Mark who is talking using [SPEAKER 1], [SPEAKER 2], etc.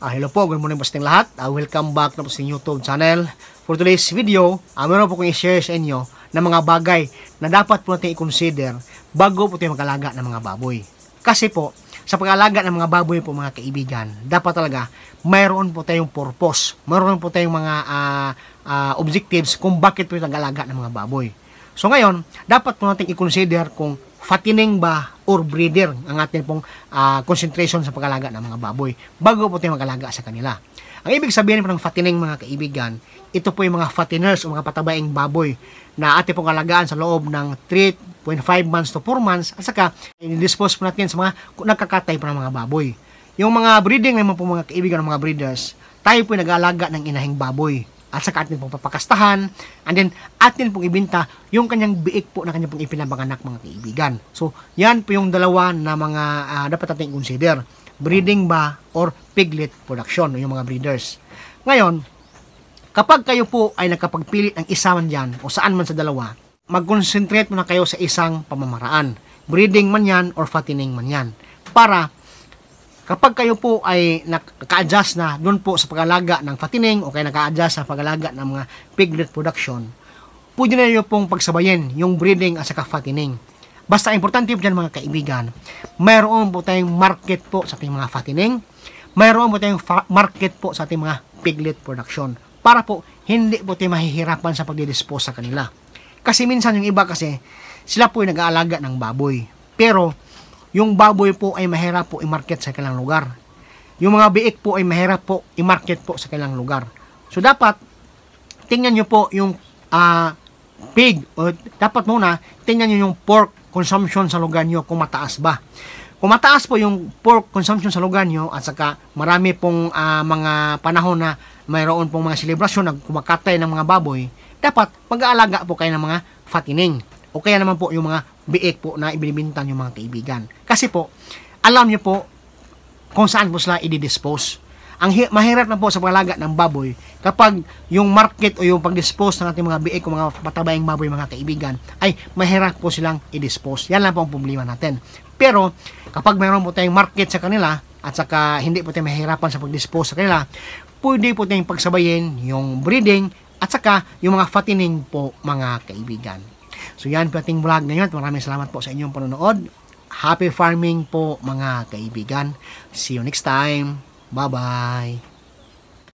[SPEAKER 1] Hello po, good morning po sa ating lahat. Welcome back na po sa YouTube channel. For today's video, meron po kong i-share sa inyo na mga bagay na dapat po natin i-consider bago po tayo mag-alaga ng mga baboy. Kasi po, sa pag-alaga ng mga baboy po mga kaibigan, dapat talaga mayroon po tayong purpose, mayroon po tayong mga objectives kung bakit po nag-alaga ng mga baboy. So ngayon, dapat po natin i-consider kung fattening ba or breeder ang ating pong concentration sa pag-alaga ng mga baboy bago po tayo mag-alaga sa kanila. Ang ibig sabihin po ng fattening mga kaibigan, ito po yung mga fatteners o mga patabaing baboy na ating pong alagaan sa loob ng 3.5 months to 4 months at saka i-dispose po natin sa mga nagkakatay po ng mga baboy. Yung mga breeding naman po mga kaibigan ng mga breeders, tayo po yung nag-aalaga ng inahing baboy at saka atin pong papakastahan, and then atin pong ibinta yung kanyang biik po na kanyang pong ipinapanganak mga kaibigan. So, yan po yung dalawa na mga dapat natin consider. Breeding ba or piglet production, yung mga breeders. Ngayon, kapag kayo po ay nakapagpilit ng isa man dyan o saan man sa dalawa, mag-concentrate muna kayo sa isang pamamaraan. Breeding man yan or fattening man yan. Para kapag kayo po ay naka-adjust na doon po sa pag-alaga ng fattening o kaya naka-adjust sa pag-alaga ng mga piglet production, pwede na nyo pong pagsabayin yung breeding at saka fattening. Basta importante po dyan mga kaibigan, mayroon po tayong market po sa ating mga fattening, mayroon po tayong market po sa ating mga piglet production para po hindi po tayo mahihirapan sa pagdidispose sa kanila. Kasi minsan yung iba kasi sila po yung nag-aalaga ng baboy, pero yung baboy po ay mahirap po i-market sa kanilang lugar. Yung mga biik po ay mahirap po i-market po sa kanilang lugar. So, dapat, tingnan nyo po yung pig, o dapat muna, tingnan nyo yung pork consumption sa lugar nyo kung mataas ba. Kung mataas po yung pork consumption sa lugar nyo, at saka marami pong mga panahon na mayroon pong mga selebrasyon na kumakatay ng mga baboy, dapat mag-aalaga po kayo ng mga fattening. O kaya naman po yung mga biik po na ibinibintan yung mga kaibigan. Kasi po, alam nyo po kung saan po sila i-dispose. Mahirap na po sa pag-alaga ng baboy kapag yung market o yung pag-dispose ng ating mga biik o mga patabayang baboy mga kaibigan ay mahirap po silang i-dispose. Yan lang po ang problema natin. Pero kapag mayroon po tayong market sa kanila at saka hindi po tayo mahirapan sa pag-dispose sa kanila, pwede po tayong pagsabayin yung breeding at saka yung mga fattening po mga kaibigan. So yan po ating vlog ngayon. Maraming salamat po sa inyong panonood. Happy farming po mga kaibigan. See you next time. Bye-bye.